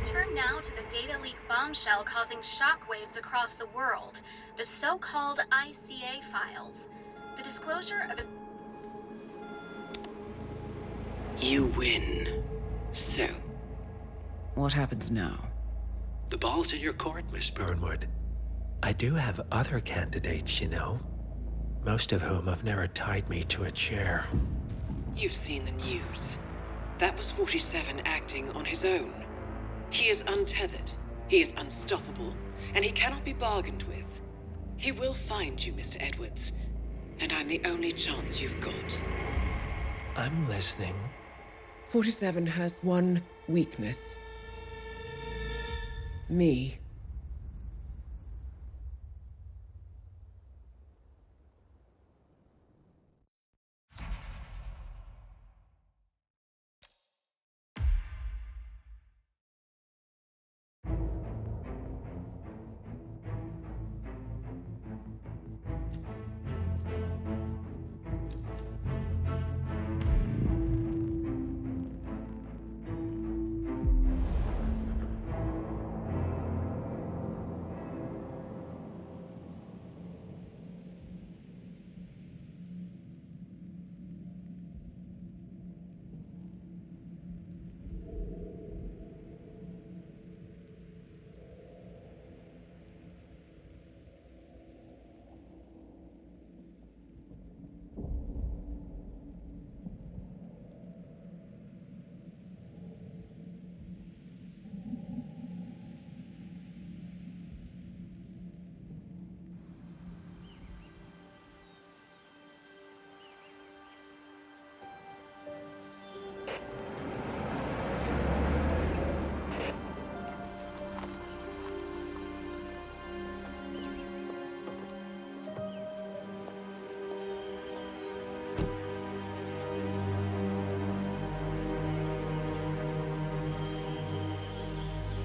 turn now to the data leak bombshell causing shockwaves across the world, the so-called ICA files. The disclosure of... You win. So? What happens now? The ball's in your court, Miss Burnwood. I do have other candidates, you know. Most of whom have never tied me to a chair. You've seen the news. That was 47 acting on his own. He is untethered, he is unstoppable, and he cannot be bargained with. He will find you, Mr. Edwards, and I'm the only chance you've got. I'm listening. 47 has one weakness. Me.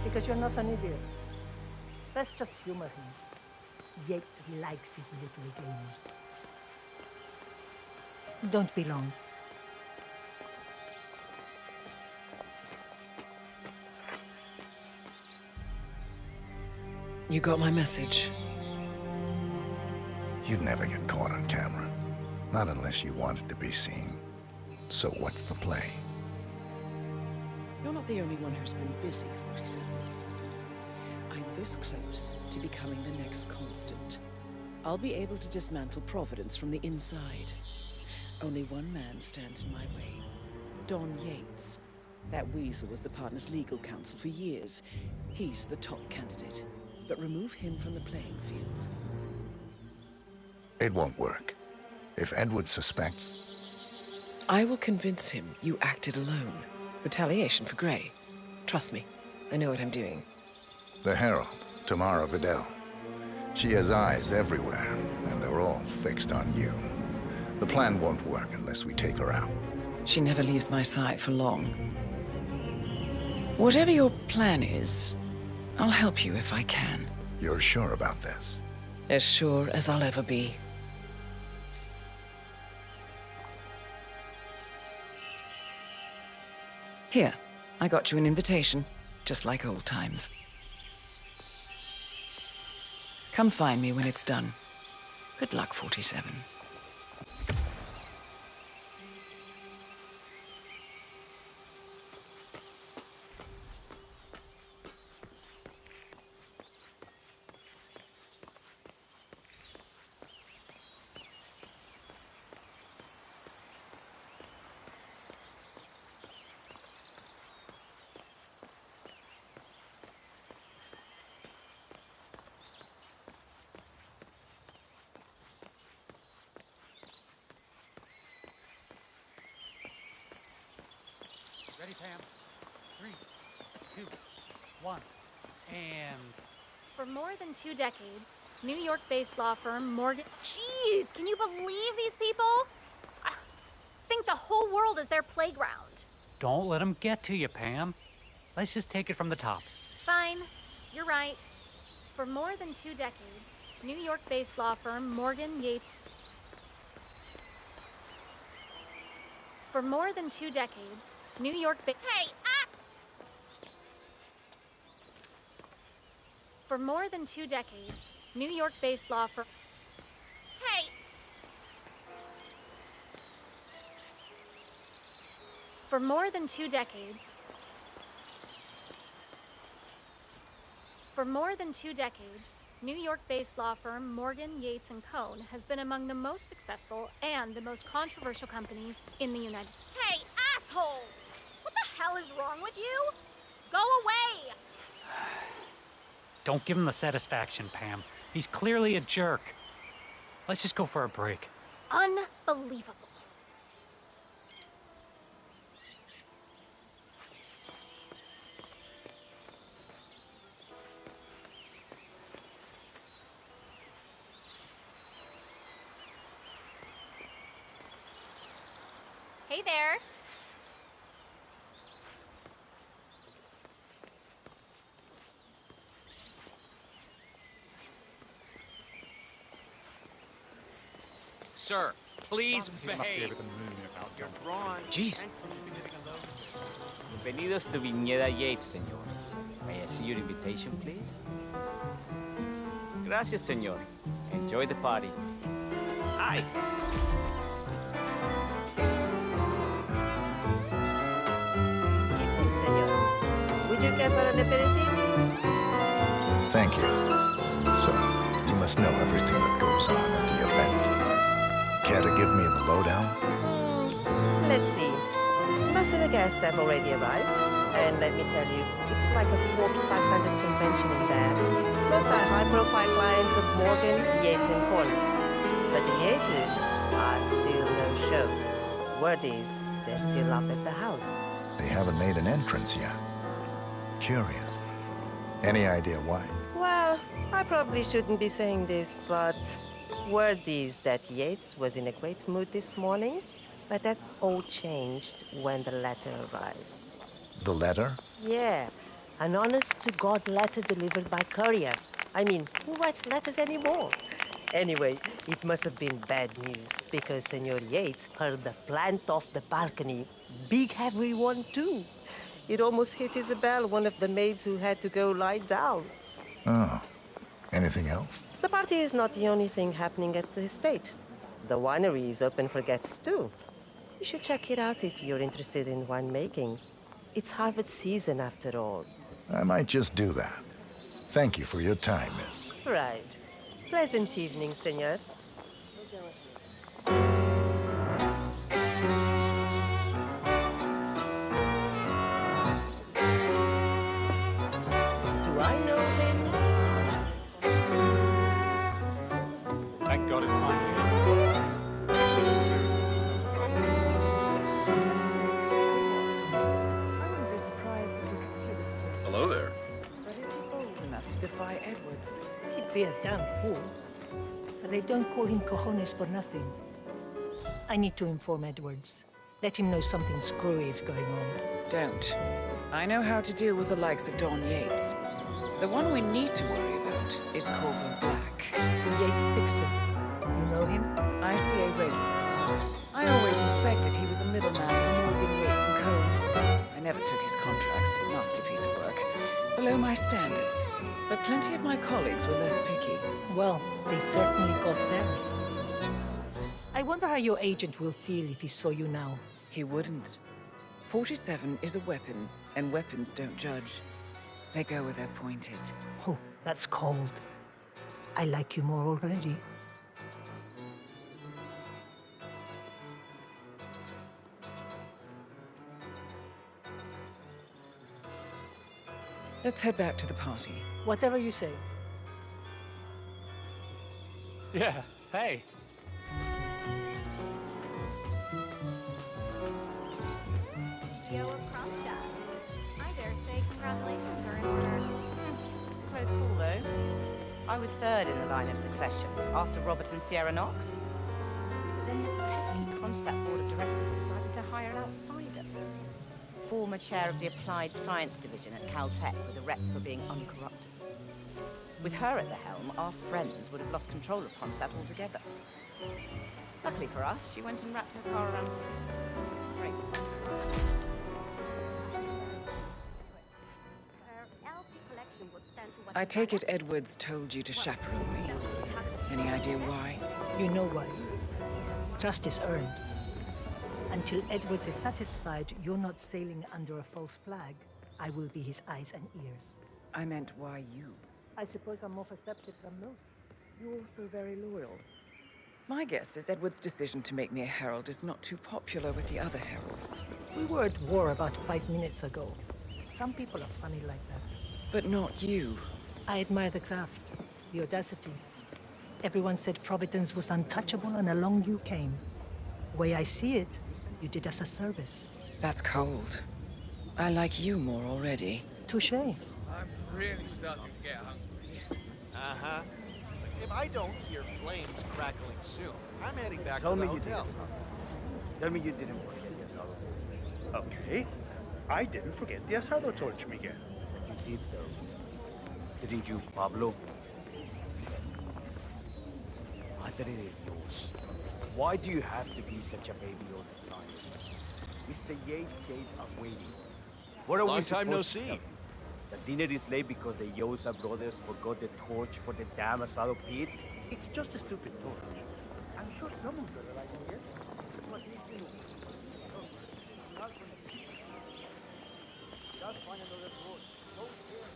Because you're not an idiot. Let's just humor him. Yates likes his little games. Don't be long. You got my message. You'd never get caught on camera. Not unless you wanted to be seen. So what's the play? You're not the only one who's been busy, 47. I'm this close to becoming the next constant. I'll be able to dismantle Providence from the inside. Only one man stands in my way. Don Yates. That weasel was the partner's legal counsel for years. He's the top candidate. But remove him from the playing field. It won't work. If Edward suspects... I will convince him you acted alone. Retaliation for Gray. Trust me, I know what I'm doing. The Herald, Tamara Vidal. She has eyes everywhere, and they're all fixed on you. The plan won't work unless we take her out. She never leaves my side for long. Whatever your plan is, I'll help you if I can. You're sure about this? As sure as I'll ever be. Here, I got you an invitation, just like old times. Come find me when it's done. Good luck, 47. Ready, Pam? 3, 2, 1, and... For more than 2 decades, New York-based law firm Morgan... Jeez, can you believe these people? I think the whole world is their playground. Don't let them get to you, Pam. Let's just take it from the top. Fine, you're right. For more than 2 decades, New York-based law firm Morgan Yates... For more than 2 decades, New York... Hey, ah! For more than 2 decades, New York-based law firm... Hey! For more than 2 decades... For more than 2 decades, New York-based law firm Morgan, Yates & Cohn has been among the most successful and the most controversial companies in the United States. Hey, asshole! What the hell is wrong with you? Go away! Don't give him the satisfaction, Pam. He's clearly a jerk. Let's just go for a break. Unbelievable. Hey there. Sir, please behave. Jeez. Bienvenidos to Viñeda Yates, señor. May I see your invitation, please? Gracias, señor. Enjoy the party. Hi. Evening, senor. Would you care for an aperitif? Thank you. So, you must know everything that goes on at the event. Care to give me the lowdown? Let's see. Most of the guests have already arrived. And let me tell you, it's like a Forbes 500 convention in there. Most are high-profile clients of Morgan, Yates & Cohn. But the Yates are still no shows. Word is, they're still up at the house. They haven't made an entrance yet. Curious. Any idea why? Well, I probably shouldn't be saying this, but word is that Yates was in a great mood this morning, but that all changed when the letter arrived. The letter? Yeah, an honest-to-God letter delivered by courier. I mean, who writes letters anymore? Anyway, it must have been bad news, because Senor Yates heard the plant off the balcony. Big heavy one, too. It almost hit Isabel, one of the maids who had to go lie down. Oh. Anything else? The party is not the only thing happening at the estate. The winery is open for guests, too. You should check it out if you're interested in winemaking. It's harvest season, after all. I might just do that. Thank you for your time, miss. Right. Pleasant evening, senor. Do I know him? Thank God it's finally. Hello there. But is he bold enough to defy Edwards? He'd be a damn fool. But they don't call him cojones for nothing. I need to inform Edwards. Let him know something screwy is going on. Don't. I know how to deal with the likes of Don Yates. The one we need to worry about is Corvo Black. Yates fixer. You know him? ICA regular. I always suspected he was a middleman for Morgan, Yates & Cohn. I never took his contracts. Nasty piece of work. Below my standards. But plenty of my colleagues were less picky. Well, they certainly got theirs. I wonder how your agent will feel if he saw you now. He wouldn't. 47 is a weapon, and weapons don't judge. They go where they're pointed. Oh, that's cold. I like you more already. Let's head back to the party. Whatever you say. Yeah, hey. CEO of Kronstadt. I dare say congratulations are in order. Close call, though. I was third in the line of succession, after Robert and Sierra Knox. Then the pesky Kronstadt Board of Directors decided to hire an outsider. Former chair of the Applied Science Division at Caltech with a rep for being uncorrupted. With her at the helm, our friends would have lost control of Kronstadt altogether. Luckily for us, she went and wrapped her car around... Great. Her LP collection would stand to I take it Edwards told you to chaperone me. Any idea why? You know why. Trust is earned. Until Edwards is satisfied you're not sailing under a false flag, I will be his eyes and ears. I meant why you. I suppose I'm more perceptive than most. You're also very loyal. My guess is Edward's decision to make me a herald is not too popular with the other heralds. We were at war about 5 minutes ago. Some people are funny like that. But not you. I admire the craft, the audacity. Everyone said Providence was untouchable and along you came. The way I see it, you did us a service. That's cold. I like you more already. Touché. I'm really starting to get hungry. Uh-huh. If I don't hear flames crackling soon, I'm heading back to the hotel. Tell me you didn't forget the asado torch. Okay. I didn't forget the asado torch, Miguel. You did, though. Didn't you, Pablo? Madre de Dios. Why do you have to be such a baby all the time? If the Yates kids are waiting, what are we Long time no supposed to see. tell them? The dinner is late because the Yosa brothers forgot the torch for the damn asado pit? It's just a stupid torch. I'm sure someone's got a light in here. But you do. Just find another torch. Go here.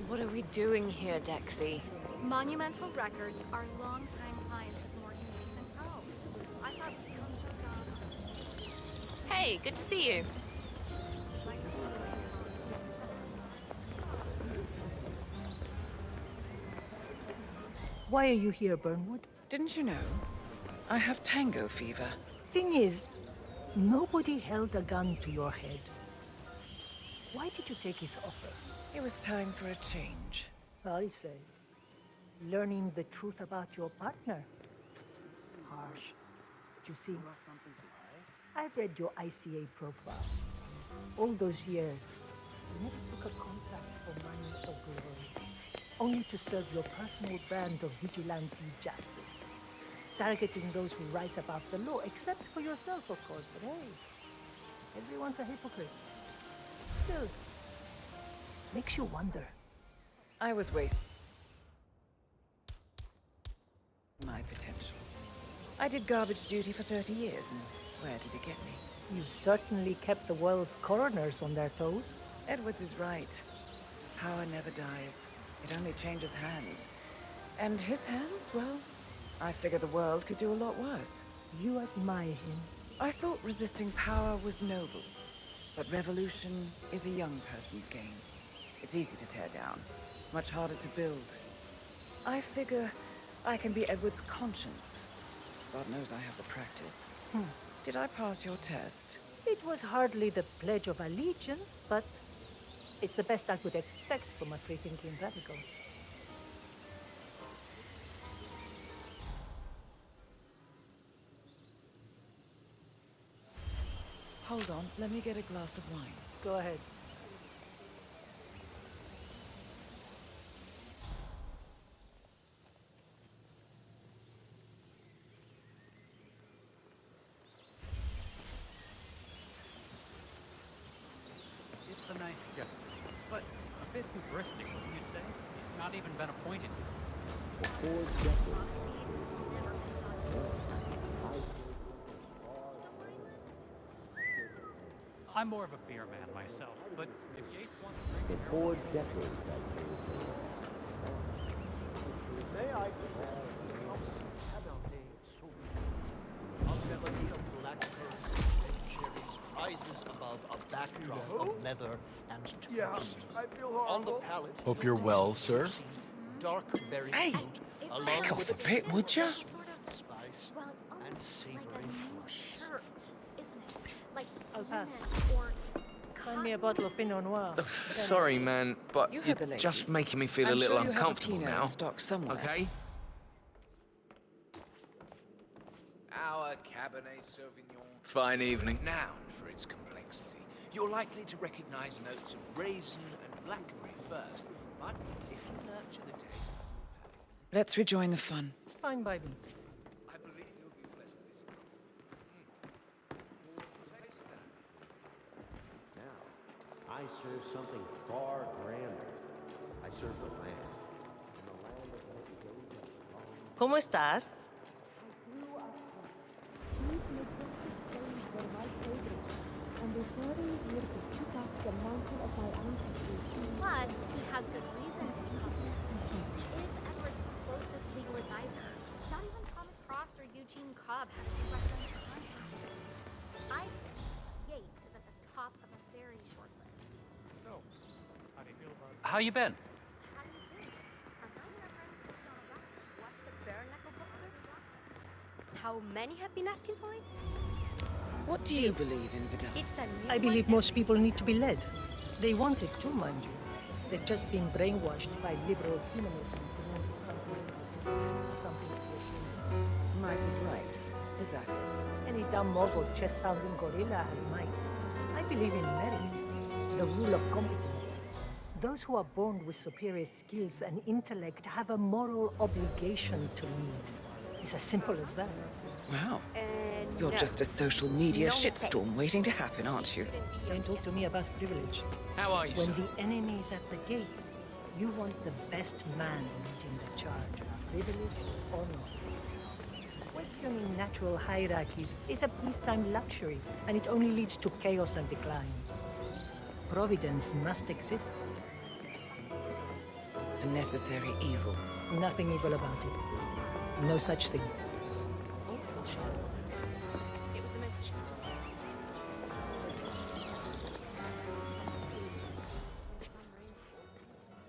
What are we doing here, Dexy? Monumental Records are longtime clients of Morgan Yates & Co. I thought we'd come show them. Hey, good to see you. Why are you here, Burnwood? Didn't you know? I have Tango fever. Thing is, nobody held a gun to your head. Why did you take his offer? It was time for a change. I say. Learning the truth about your partner. Harsh. But you see, I've read your ICA profile. All those years, you never took a contract for money or glory. Only to serve your personal brand of vigilante justice. Targeting those who rise above the law, except for yourself, of course. But hey, everyone's a hypocrite. Still, makes you wonder. I was wasting my potential. I did garbage duty for 30 years, and where did it get me? You've certainly kept the world's coroners on their toes. Edwards is right. Power never dies. It only changes hands. And his hands, well, I figure the world could do a lot worse. You admire him. I thought resisting power was noble. But revolution is a young person's game. It's easy to tear down, much harder to build. I figure I can be Edward's conscience. God knows I have the practice. Did I pass your test? It was hardly the Pledge of Allegiance, but it's the best I could expect from a free-thinking radical. Hold on, let me get a glass of wine. Go ahead. It's a nice gesture, but a bit hubristic, wouldn't you say? He's not even been appointed yet. I'm more of a beer man myself, but if Yates wants to drink For 4 decades, May I rises above a backdrop of leather and toast. Yeah, I feel horrible. On the palate. Hope you're well, sir. Dark berry Hey, fruit, along back off with a bit, would ya? spice Well, it's and almost like savory a new flesh. shirt, isn't it? Like I'll pass. linen or Find me a bottle of Pinot Noir. Sorry, man, but You you're heard the lady. just making me feel I'm a little sure you have a uncomfortable Pinot now. in stock somewhere. Okay? Our Cabernet Sauvignon. Fine evening. Renowned for its complexity. You're likely to recognize notes of raisin and blackberry first, but if you nurture the taste, Let's rejoin the fun. Fine by me. I believe you'll be pleasantly surprised. Taste that. Now, I serve something far grander. I serve the land. And the land of what goes up. ¿Cómo estás? Plus, he has good reason to be confident. He is Edward's closest legal advisor. Not even Thomas Cross or Eugene Cobb had a reference behind him. I say Yates is at the top of a very short list. So, how do you feel about it? How you been? How do you think? Our nine reference is on a rock. What's the bare knuckle boxer? How many have been asking for it? What do you believe in, Vidal? It's a new I believe most people need to be led. They want it too, mind you. They've just been brainwashed by liberal humanism. Might is right. Is that it? Any dumb mogul chest-pounding gorilla has might. I believe in merit, the rule of competence. Those who are born with superior skills and intellect have a moral obligation to lead. It's as simple as that. Wow. You're just a social media shitstorm waiting to happen, aren't you? Don't talk to me about privilege. How are you, When sir? the enemy is at the gates, you want the best man leading the charge, privilege or not. Questioning natural hierarchies is a peacetime luxury, and it only leads to chaos and decline. Providence must exist. A necessary evil. Nothing evil about it. No such thing.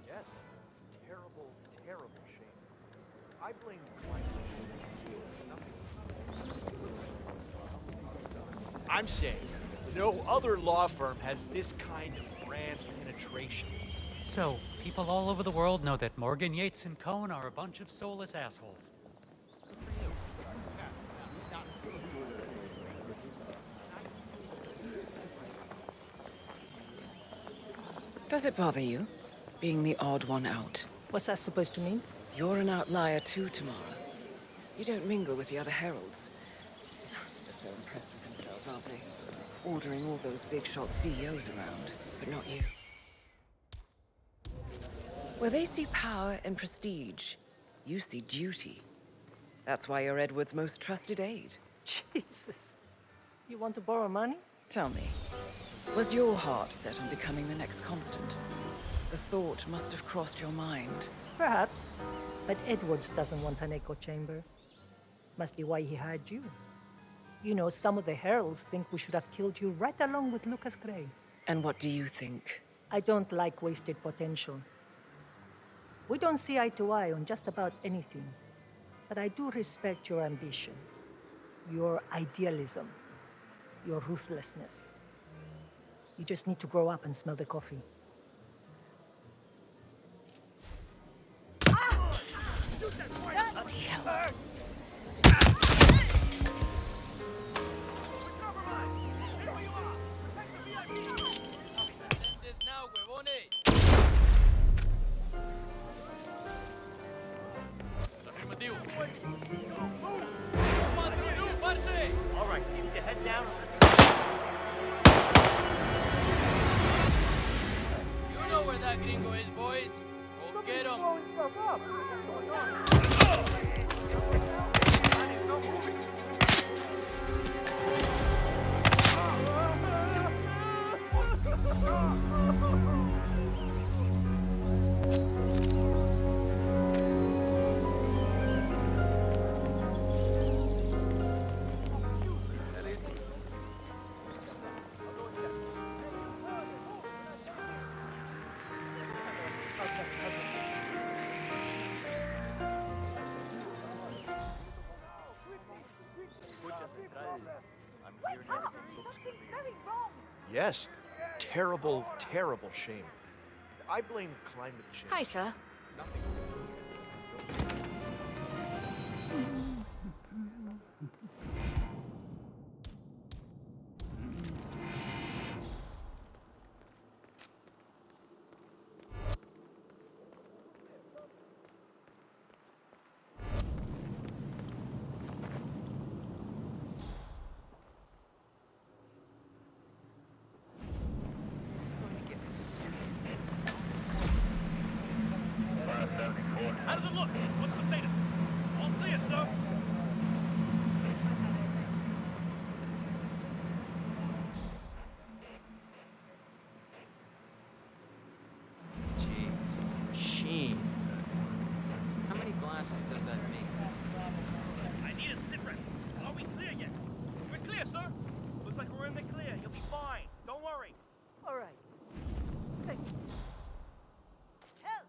Yes. Terrible, terrible shame. I blame climate change. I'm saying no other law firm has this kind of brand penetration. So, people all over the world know that Morgan, Yates, and Cohn are a bunch of soulless assholes. Does it bother you, being the odd one out? What's that supposed to mean? You're an outlier too, Tamara. You don't mingle with the other heralds. They're so impressed with themselves, aren't they? Ordering all those big-shot CEOs around, but not you. Where they see power and prestige, you see duty. That's why you're Edward's most trusted aide. Jesus. You want to borrow money? Tell me, was your heart set on becoming the next constant? The thought must have crossed your mind. Perhaps. But Edwards doesn't want an echo chamber. Must be why he hired you. You know, some of the heralds think we should have killed you right along with Lucas Gray. And what do you think? I don't like wasted potential. We don't see eye to eye on just about anything. But I do respect your ambition, your idealism, your ruthlessness. You just need to grow up and smell the coffee. Bloody hell. All right, you need to head down. You know where that gringo is, boys. Go get him. Yes. terrible, terrible shame. I blame climate change. Hi, sir. How does it look? What's the status? All clear, sir. Jeez, it's a machine. How many glasses does that make? I need a sit rep. Are we clear yet? We're clear, sir. Looks like we're in the clear. You'll be fine. Don't worry. All right. Hey. Help!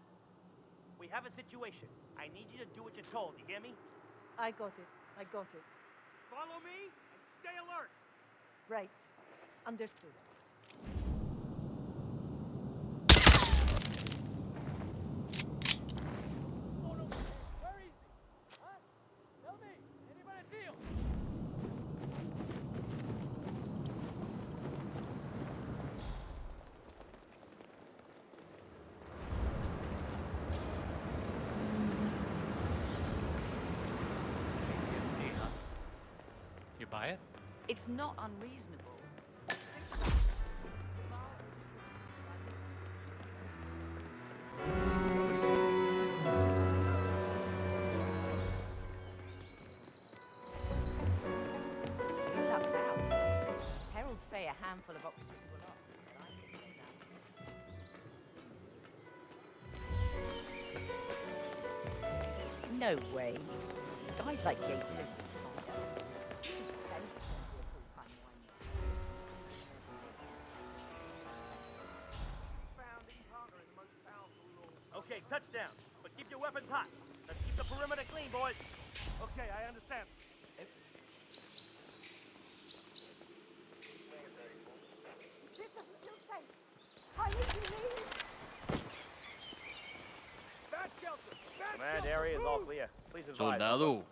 We have a situation. I need you to do what you're told. You hear me? I got it. I got it. Follow me and stay alert. Right. Understood. Oh, no. Where is he? Huh? Tell me. Anybody see him? You buy it? It's not unreasonable. You lucked out. Heralds say a handful of options were lost, but I think they're down. No way. Guys like Yates just Okay, touchdown. But keep your weapons hot. Let's keep the perimeter clean, boys. Okay, I understand. This doesn't feel safe. I need to leave. Back shelter! Back Command area is all clear. Please advise. Soldado.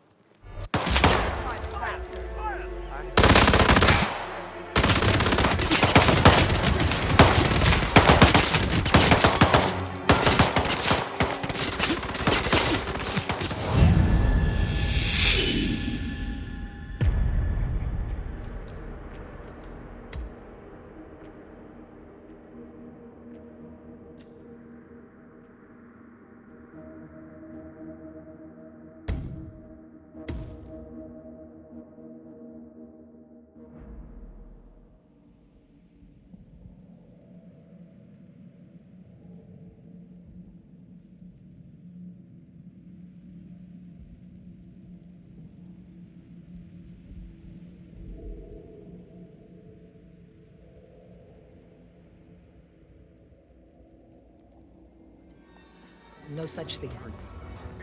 No such thing.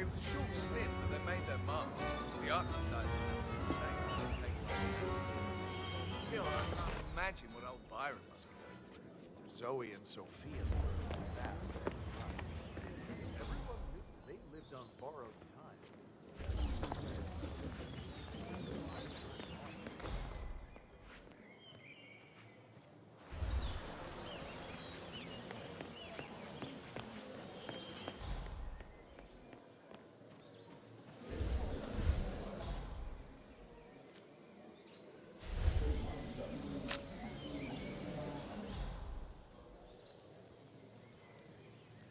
It was a short stint, but they made their mark. The Archie side is the same. Still, I can't imagine what old Byron must be going through. Zoe and Sophia. Everyone they lived on borrowed time.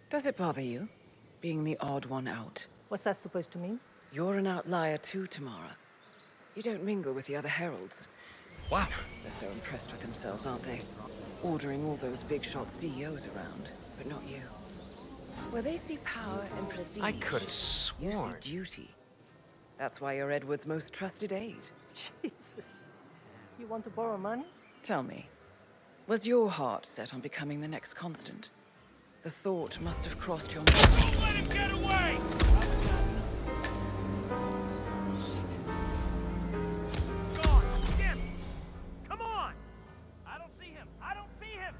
Does it bother you, being the odd one out? What's that supposed to mean? You're an outlier too, Tamara. You don't mingle with the other heralds. Wow. They're so impressed with themselves, aren't they? Ordering all those big-shot CEOs around, but not you. Where they see power and prestige, I could have you sworn. see duty. That's why you're Edward's most trusted aide. Jesus. You want to borrow money? Tell me, was your heart set on becoming the next Constant? The thought must have crossed your mind. Don't let him get away! God, damn it! Come on! I don't see him! I don't see him!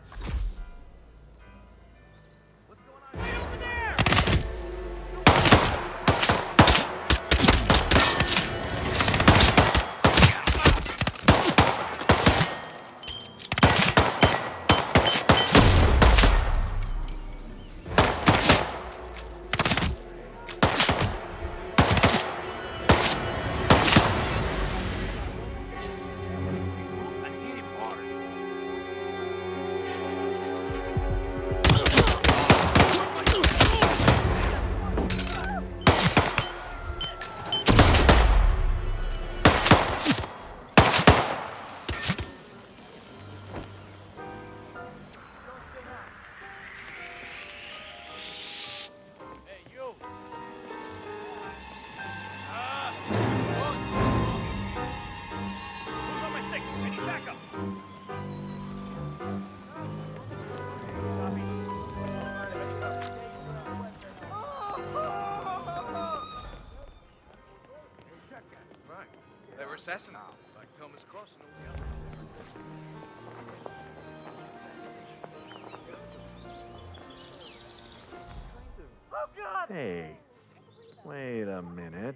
assassin, like Thomas Cross and all the others. Oh, God! Hey, wait a minute.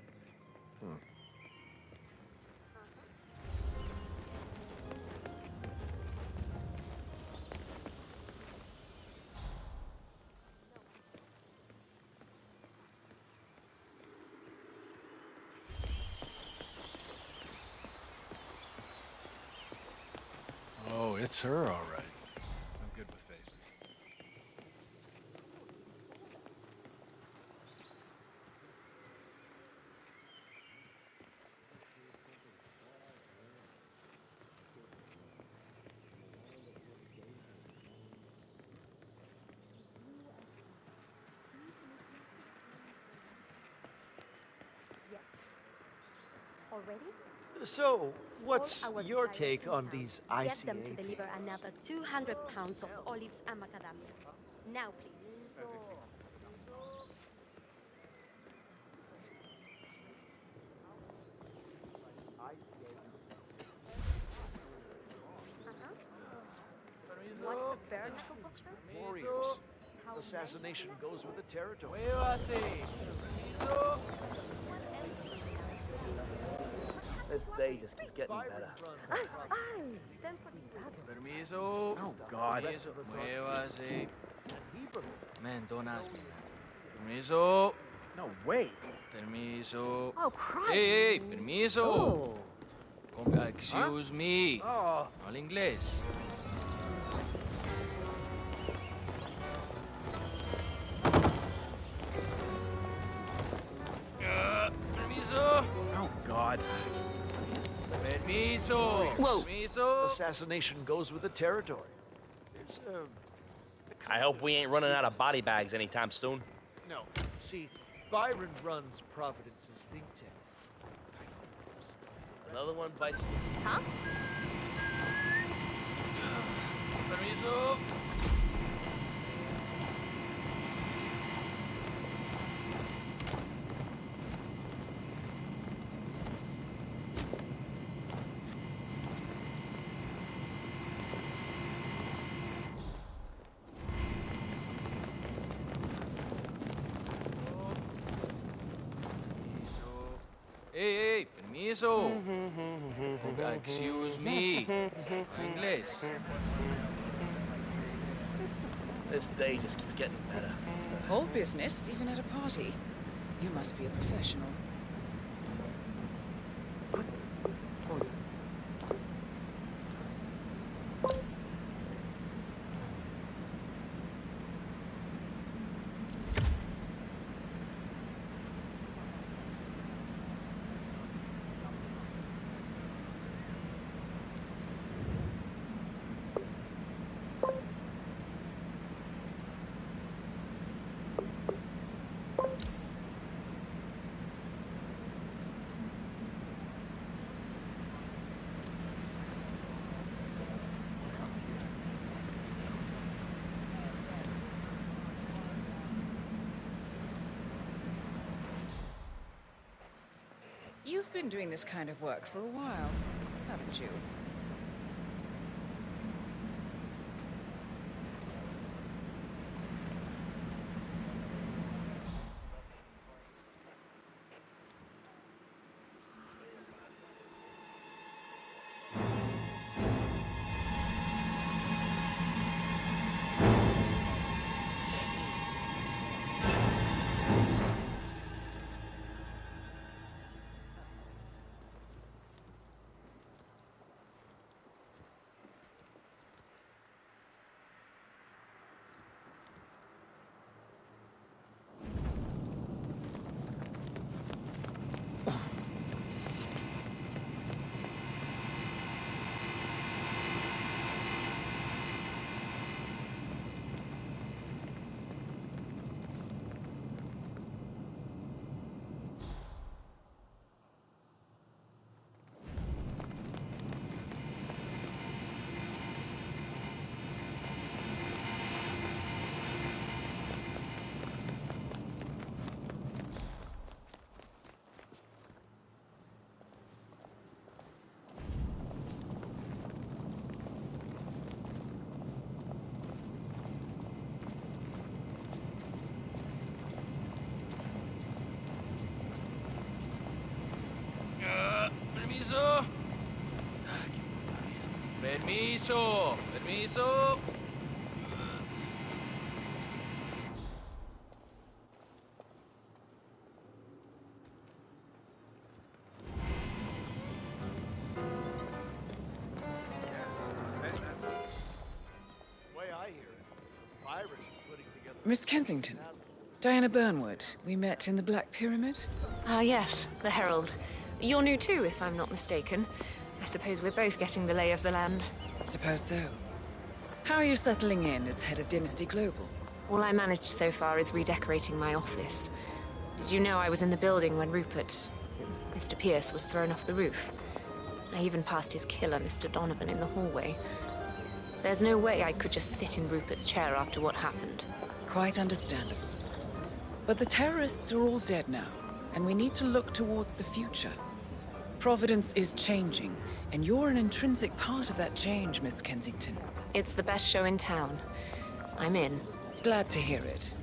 Oh, it's her, all right. I'm good with faces. Already? So, what's your take on these ICA Get them to deliver papers? another 200 pounds of olives and macadamias. Now, please. What's the bird boxer? Warriors. Assassination goes with the territory. This day just keeps getting better. Permiso. Oh, God. Permiso. Muévase. Man, don't ask me, man. Permiso. No, wait. Permiso. Oh, Christ. Hey, permiso. Oh. Excuse me. Oh. No al inglés. Permiso. Oh, God. Permiso. Whoa. Permiso. Assassination goes with the territory. There's I hope we ain't running out of body bags anytime soon. no. See, Byron runs Providence's think tank. Another one bites. Huh? Permiso. Hey, permiso. Excuse me. No inglés. This day just keeps getting better. Whole business, even at a party. You must be a professional. You've been doing this kind of work for a while, haven't you? Permiso! Permiso! The way I hear it, the virus is putting together... Miss Kensington, Diana Burnwood. We met in the Black Pyramid. Ah, yes, the Herald. You're new too, if I'm not mistaken. I suppose we're both getting the lay of the land. Suppose so. How are you settling in as head of Dynasty Global? All I managed so far is redecorating my office. Did you know I was in the building when Rupert, Mr. Pierce, was thrown off the roof? I even passed his killer, Mr. Donovan, in the hallway. There's no way I could just sit in Rupert's chair after what happened. Quite understandable. But the terrorists are all dead now, and we need to look towards the future. Providence is changing, and you're an intrinsic part of that change, Miss Kensington. It's the best show in town. I'm in. Glad to hear it.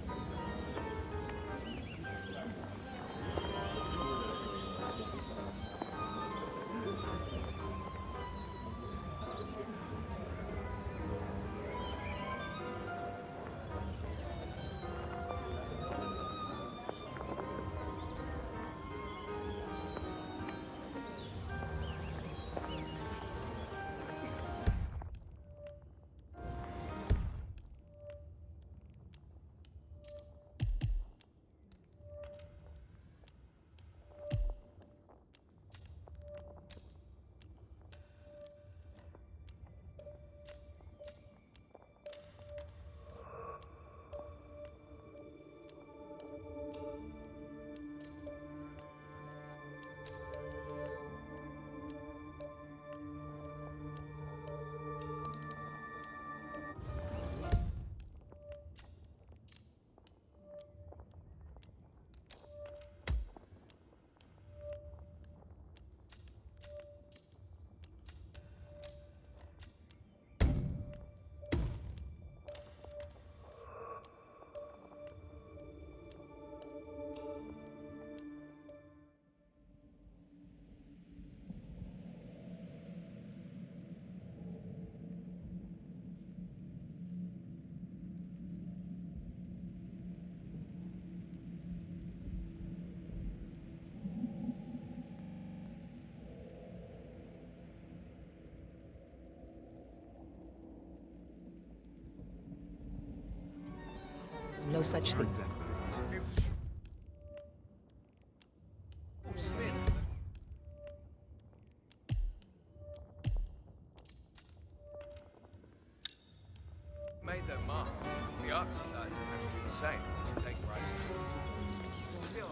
No such thing. Made their mark. The art society and everything the same. Take right away. Still,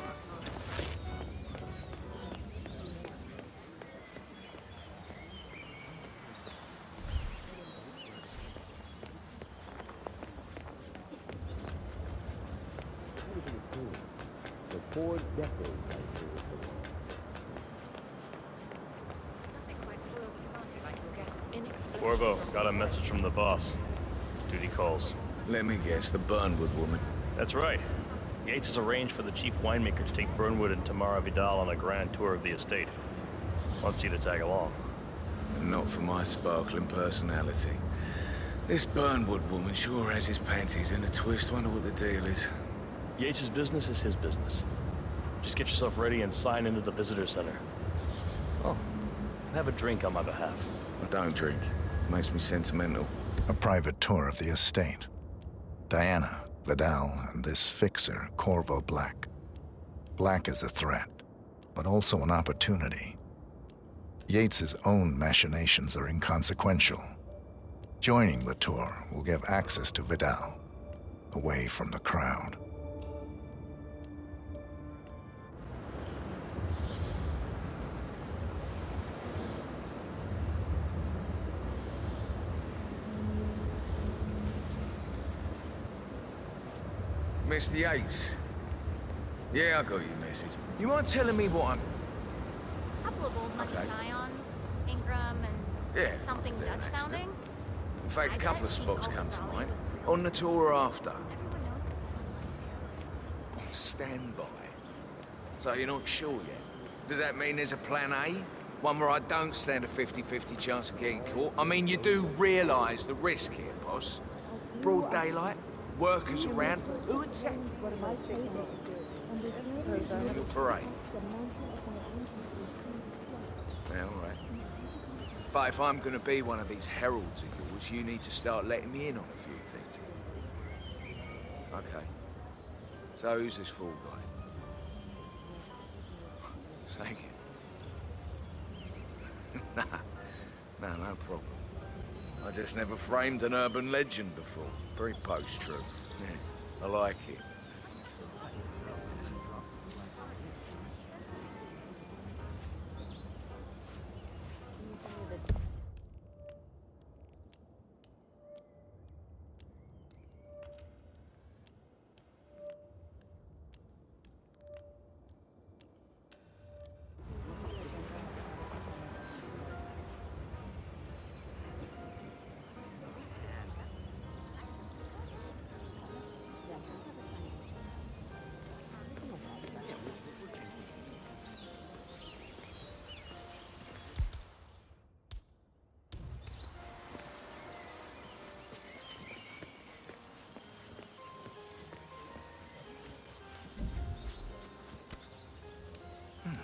For 4 decades, I feel Corvo, got a message from the boss. Duty calls. let me guess, the Burnwood woman. That's right. Yates has arranged for the chief winemaker to take Burnwood and Tamara Vidal on a grand tour of the estate. Wants you to tag along. Not for my sparkling personality. This Burnwood woman sure has his panties in a twist. Wonder what the deal is. Yates' business is his business. Just get yourself ready and sign into the visitor center. Oh, have a drink on my behalf. I don't drink. Makes me sentimental. A private tour of the estate. Diana, Vidal, and this fixer, Corvo Black. Black is a threat, but also an opportunity. Yates's own machinations are inconsequential. Joining the tour will give access to Vidal, away from the crowd. Mr. Yates. Yeah, I got your message. You mind telling me what I'm... A couple of old money scions, Ingram and Yeah, something they're an Dutch accident. sounding. In fact, a couple of spots come to mind. On the tour or after. On standby. So you're not sure yet? Does that mean there's a plan A? One where I don't stand a 50-50 chance of getting caught. I mean, you do realise the risk here, boss. Broad daylight, workers around. Who would check? Your parade. Yeah, all right. But if I'm going to be one of these heralds of yours, you need to start letting me in on a few things. Okay. So who's this fool guy? Say again. No problem. I just never framed an urban legend before. Very post-truth. Yeah, I like it.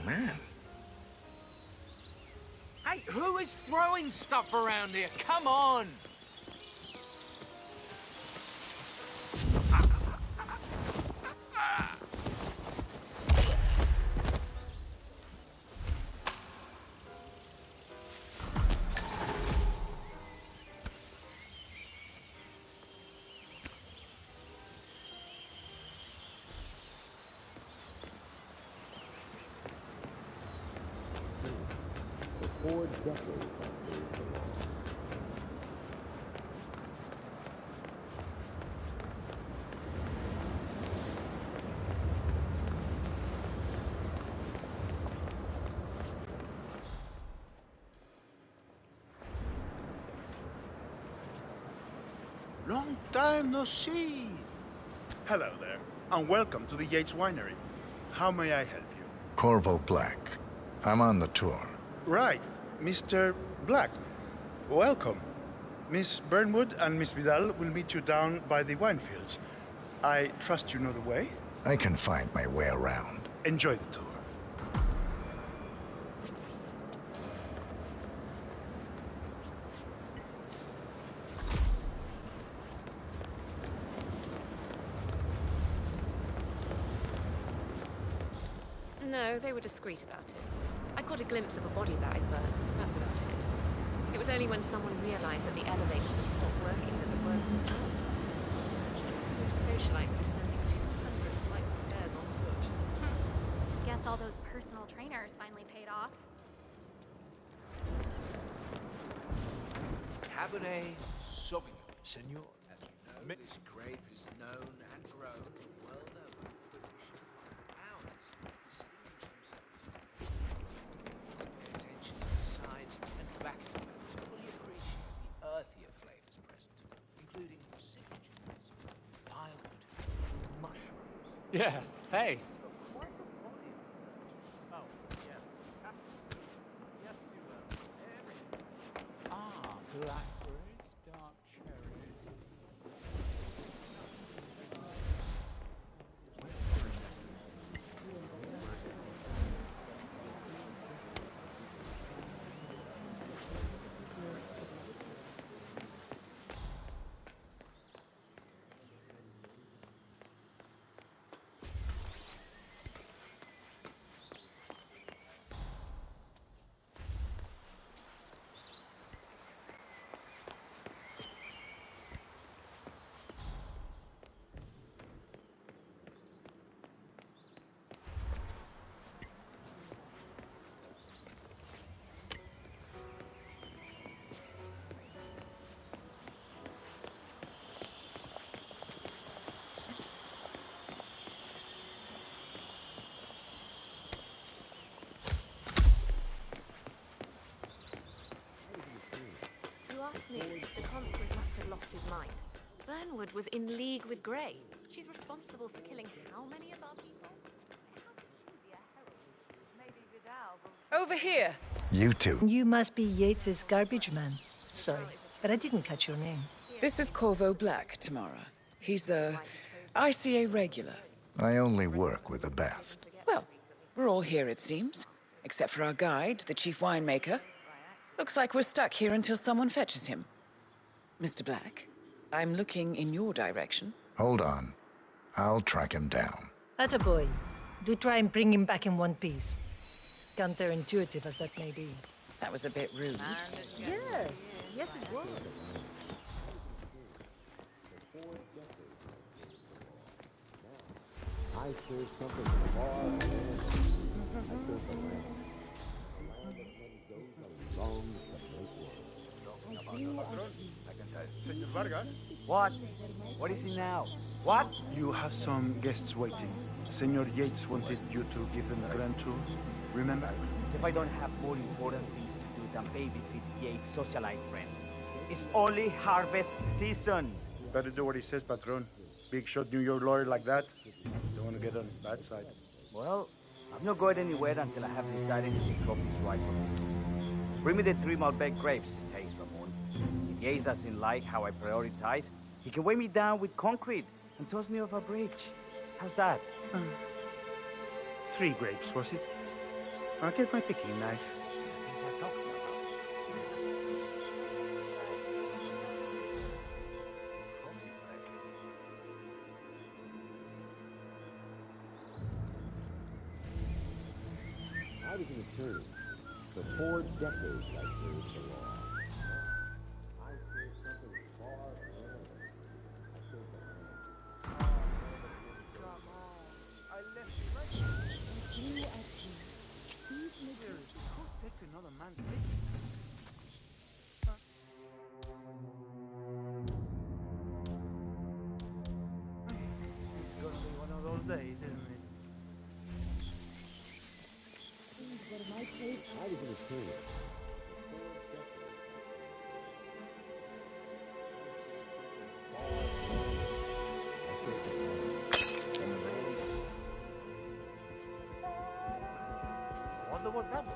Man. Hey, who is throwing stuff around here? Come on! For 4 decades, I've been along. Long time no see. Hello there, and welcome to the Yates Winery. How may I help you? Corvo Black. I'm on the tour. Right, Mr. Black. Welcome. Miss Burnwood and Miss Vidal will meet you down by the wine fields. I trust you know the way? I can find my way around. Enjoy the tour. No, they were discreet about it. I caught a glimpse of a body bag, but that's about it. It was only when someone realized that the elevators had stopped working that the word went out. They're socialized descending 200 flights of stairs on foot. Guess all those personal trainers finally paid off. Cabernet Sauvignon. Senor. As you know, this grape is known and grown well over. Ours distinguish themselves. Pay attention to the sides and back of the barrel to fully appreciate the earthier flavors present, including signature notes of firewood, mushrooms. Yeah, hey. Blackberries, dark cherries. Me, the constable must have lost his mind. Burnwood was in league with Grey. She's responsible for killing how many of our people? Over here. You two. You must be Yates's garbage man. Sorry, but I didn't catch your name. This is Corvo Black, Tamara. He's a ICA regular. I only work with the best. Well, we're all here, it seems. Except for our guide, the chief winemaker. Looks like we're stuck here until someone fetches him. Mr. Black, I'm looking in your direction. Hold on. I'll track him down. Attaboy. Do try and bring him back in one piece. Counterintuitive as that may be. That was a bit rude. Yeah, yes it was. I serve something far more. I serve the land. A land that comes goes along the great world. I can tell. Senor Vargas? What? What is it now? What? You have some guests waiting. Senor Yates wanted you to give them a grand tour. Remember? If I don't have more important things to do than babysit Yates' socialite friends. It's only harvest season. Better do what he says, Patron. Big shot New York lawyer like that. Don't want to get on his bad side. Well, I'm not going anywhere until I have decided if the crop is right for me. Bring me the 3 Malbec grapes, taste Ramon. If Yates doesn't like how I prioritize, he can weigh me down with concrete and toss me off a bridge. How's that? 3 grapes, was it? I'll get my picking knife. I was an attorney. For 4 decades, I served the law. I served something far more. I served the land. I left it right here. Could take another man's picking. It's gonna be one of those days, isn't it? I was an attorney. I wonder what that was.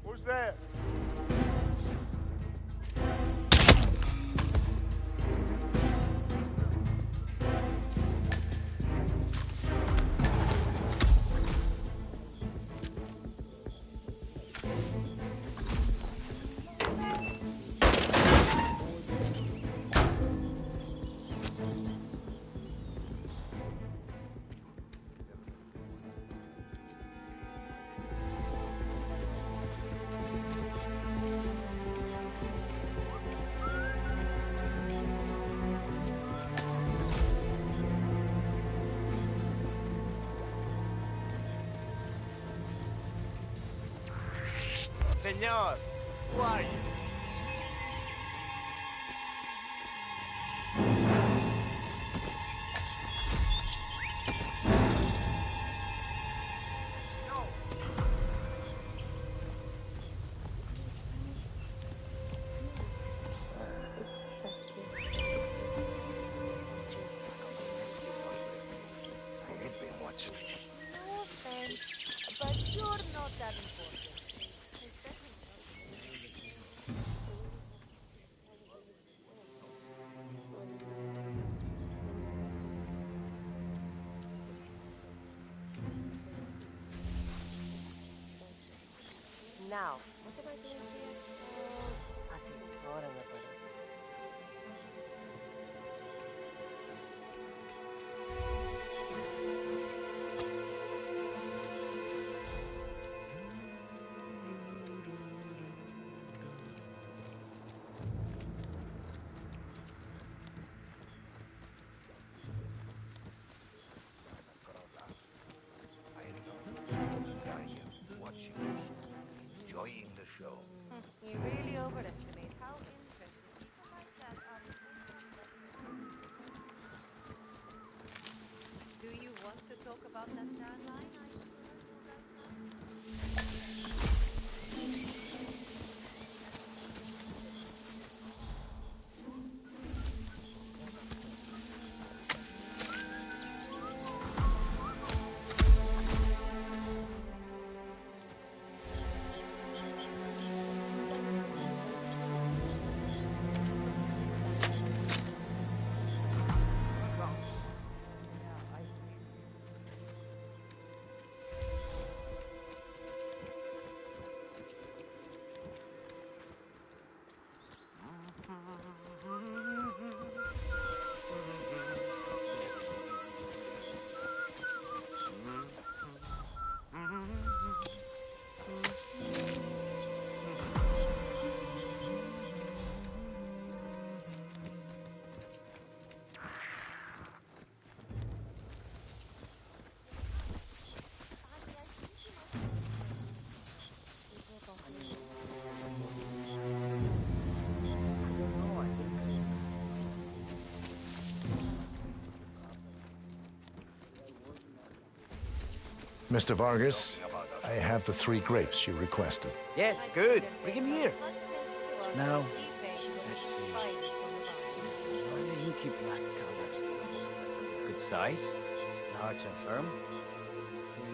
Who's there? Senor, who are you? No offense, but you're not that important. Now, what am I doing here? Sí, ahora me acuerdo. Watching this, enjoying the show. You really overestimate how interested people like that are. Do you want to talk about that tan line? Mr. Vargas, I have the 3 grapes you requested. Yes, good. Bring him here. Now, let's see. The inky black color. Good size, large and firm.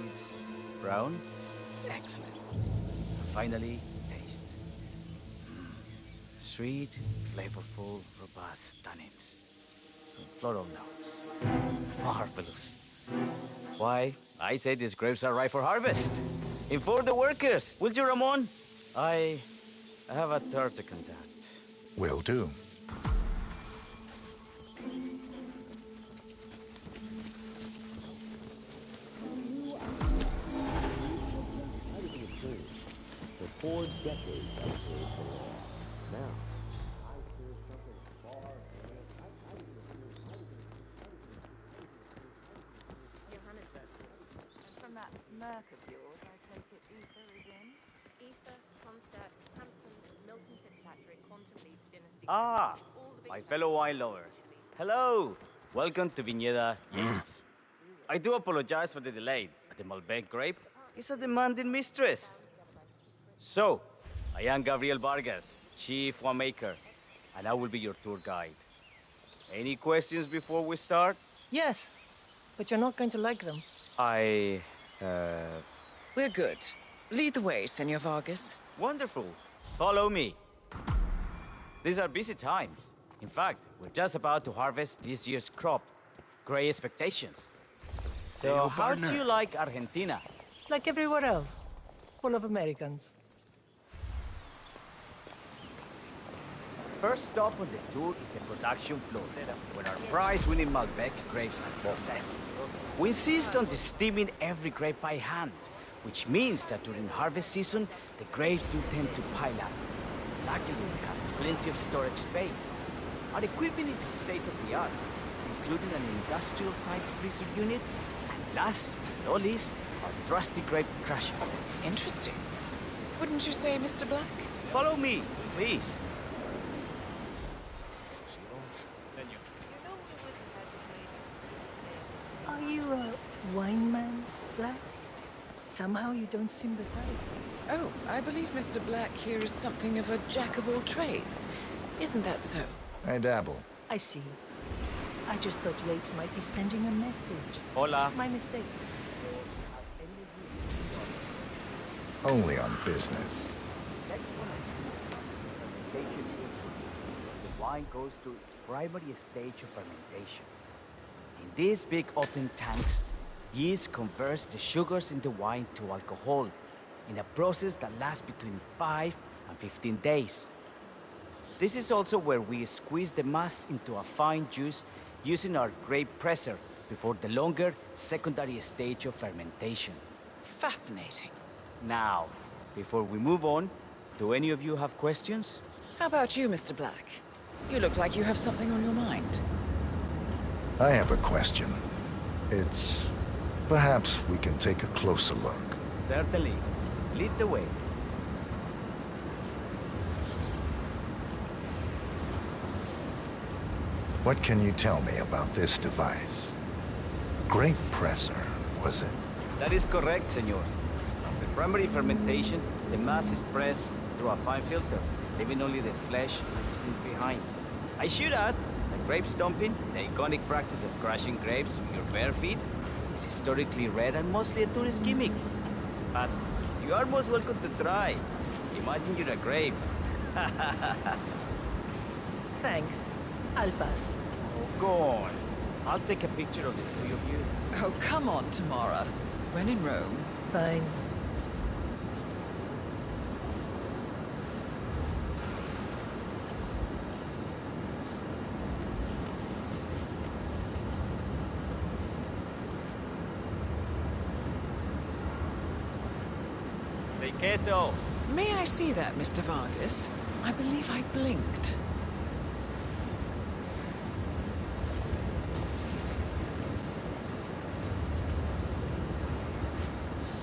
It's brown. Excellent. Finally, taste. Sweet, flavorful, robust tannins. Some floral notes. Marvelous. Why, I say these grapes are ripe for harvest. Inform the workers, will you, Ramon? I have a third to conduct. Will do. For 4 decades, I've served the law. Now, I serve something far Johannesburg. And from that smirk of yours, I take it Ether is in? Ether, Comstock, Hampton, Milton Fitzpatrick, Quantum Leaf, Dynasty... Ah, my fellow wine lovers. Hello. Welcome to Viñeda Yates. I do apologize for the delay, but the Malbec grape is a demanding mistress. So, I am Gabriel Vargas, Chief Winemaker, and I will be your tour guide. Any questions before we start? Yes, but you're not going to like them. We're good. Lead the way, Senor Vargas. Wonderful. Follow me. These are busy times. In fact, we're just about to harvest this year's crop. Great expectations. So, how do you like Argentina? Like everywhere else. Full of Americans. First stop on the tour is the production floor, where our prize-winning Malbec grapes are processed. We insist on steaming every grape by hand, which means that during harvest season, the grapes do tend to pile up. Luckily, we have plenty of storage space. Our equipment is state-of-the-art, including an industrial-sized freezer unit, and last but not least, our trusty grape crusher. Interesting. Wouldn't you say, Mr. Black? Follow me, please. Are you a wine man, Black? Somehow you don't seem the type. Oh, I believe Mr. Black here is something of a jack of all trades. Isn't that so? I dabble. I see. I just thought Yates might be sending a message. Hola. My mistake. Only on business. The wine goes through its primary stage of fermentation. In these big open tanks, yeast converts the sugars in the wine to alcohol in a process that lasts between 5 and 15 days. This is also where we squeeze the mass into a fine juice using our grape presser before the longer secondary stage of fermentation. Fascinating. Now, before we move on, do any of you have questions? How about you, Mr. Black? You look like you have something on your mind. I have a question. It's... perhaps we can take a closer look. Certainly. Lead the way. What can you tell me about this device? Grape presser, was it? That is correct, senor. After primary fermentation, the mass is pressed through a fine filter, leaving only the flesh and skins behind. I should add that grape stomping, the iconic practice of crushing grapes with your bare feet, is historically rare and mostly a tourist gimmick. But you are most welcome to try. Imagine you're a grape. Thanks. I'll pass. Oh, go on. I'll take a picture of the three of you. Oh, come on, Tamara. When in Rome. Fine. Say queso. May I see that, Mr. Vargas? I believe I blinked.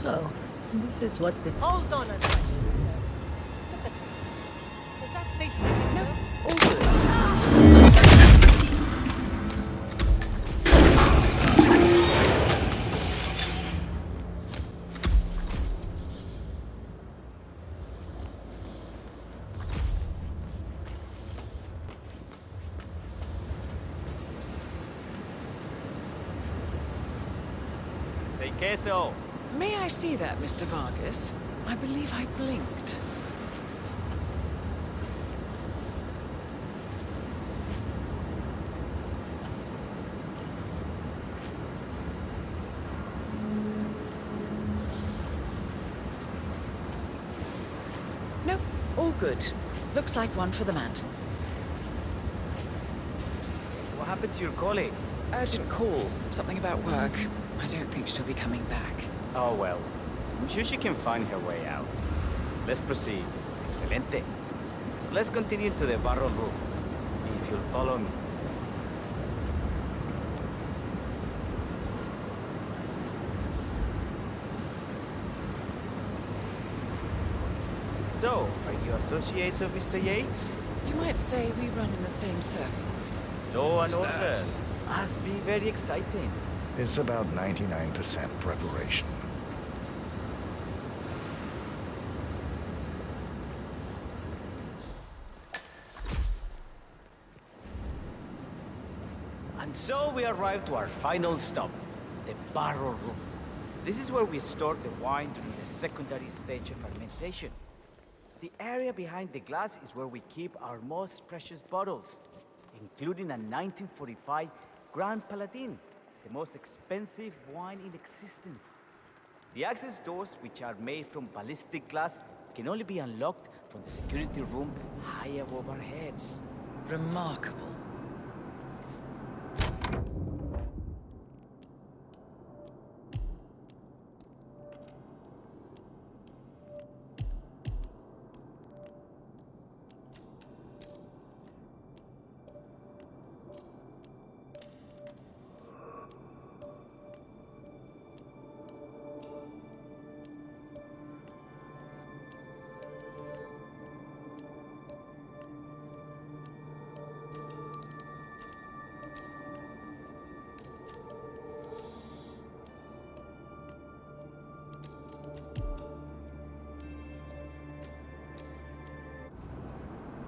So, this is what the... Hold on a second, sir. Look at me. Does that face me? No, all good. queso. May I see that, Mr. Vargas? I believe I blinked. Nope, all good. Looks like one for the mantle. What happened to your colleague? Urgent call. Something about work. I don't think she'll be coming back. Oh well. I'm sure she can find her way out. Let's proceed. Excelente. So let's continue to the barrel room. If you'll follow me. So, are you associates of Mr. Yates? You might say we run in the same circles. Law and What's order. that? Must be very exciting. It's about 99% preparation. And so we arrive to our final stop, the barrel room. This is where we store the wine during the secondary stage of fermentation. The area behind the glass is where we keep our most precious bottles, including a 1945 Grand Paladin, the most expensive wine in existence. The access doors, which are made from ballistic glass, can only be unlocked from the security room high above our heads. Remarkable.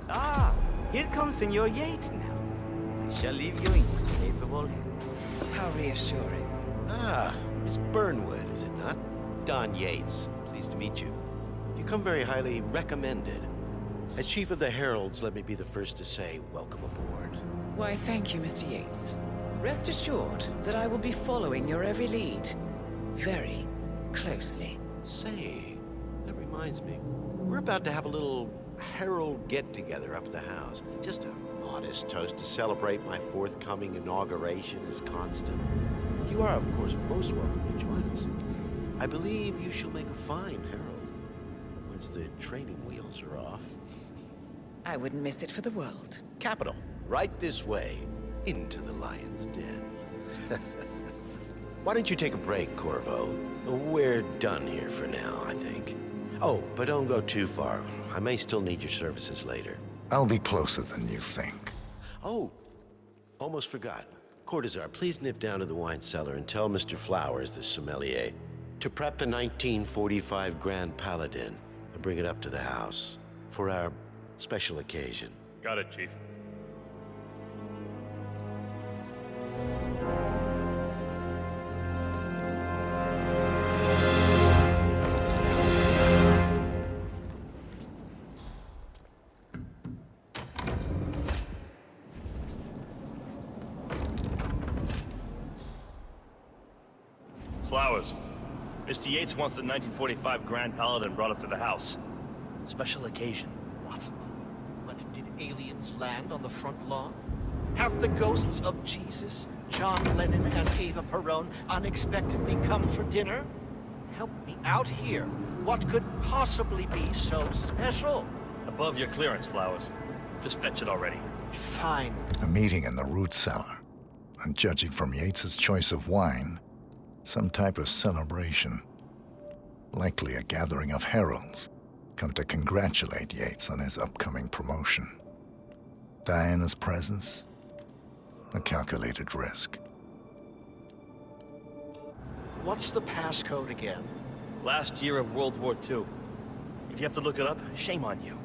Ah, here comes Senor Yates now. I shall leave you in his capable hands. How reassuring. Ah, Miss Burnwood, is it not? Don Yates. Pleased to meet you. You come very highly recommended. As Chief of the Heralds, let me be the first to say welcome aboard. Why, thank you, Mr. Yates. Rest assured that I will be following your every lead. Very closely. Say, that reminds me. We're about to have a little Herald get-together up at the house. Just a modest toast to celebrate my forthcoming inauguration as Constant. You are, of course, most welcome to join us. I believe you shall make a fine Herald, once the training wheels are off. I wouldn't miss it for the world. Capital. Right this way, into the lion's den. Why don't you take a break, Corvo? We're done here for now, I think. Oh, but don't go too far. I may still need your services later. I'll be closer than you think. Oh, almost forgot. Cortazar, please nip down to the wine cellar and tell Mr. Flowers, the sommelier, to prep the 1945 Grand Paladin and bring it up to the house for our special occasion. Got it, Chief. Flowers. Mr. Yates wants the 1945 Grand Paladin brought up to the house. Special occasion. What? What, did aliens land on the front lawn? Have the ghosts of Jesus, John Lennon, and Eva Perón unexpectedly come for dinner? Help me out here. What could possibly be so special? Above your clearance, Flowers. Just fetch it already. Fine. A meeting in the root cellar. And judging from Yates's choice of wine, some type of celebration. Likely a gathering of heralds come to congratulate Yates on his upcoming promotion. Diana's presence, a calculated risk. What's the passcode again? Last year of World War II. If you have to look it up, shame on you.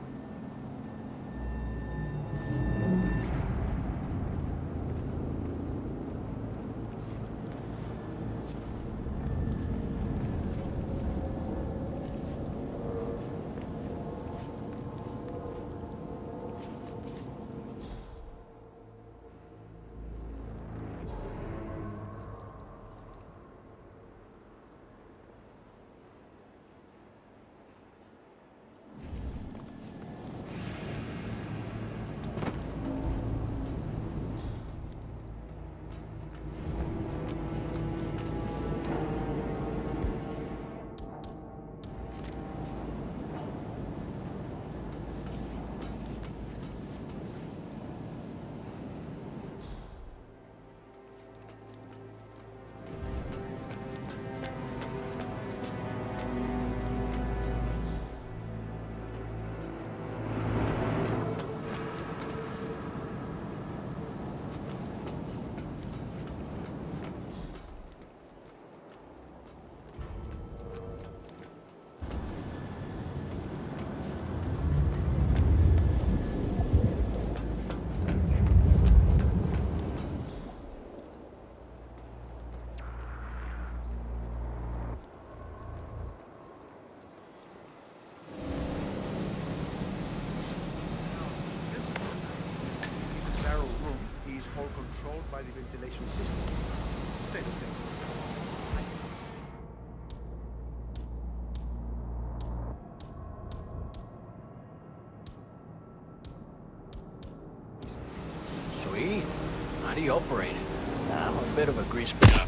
all controlled by the ventilation system. Same thing. Sweet. How do you operate it? I'm a bit of a grease trap.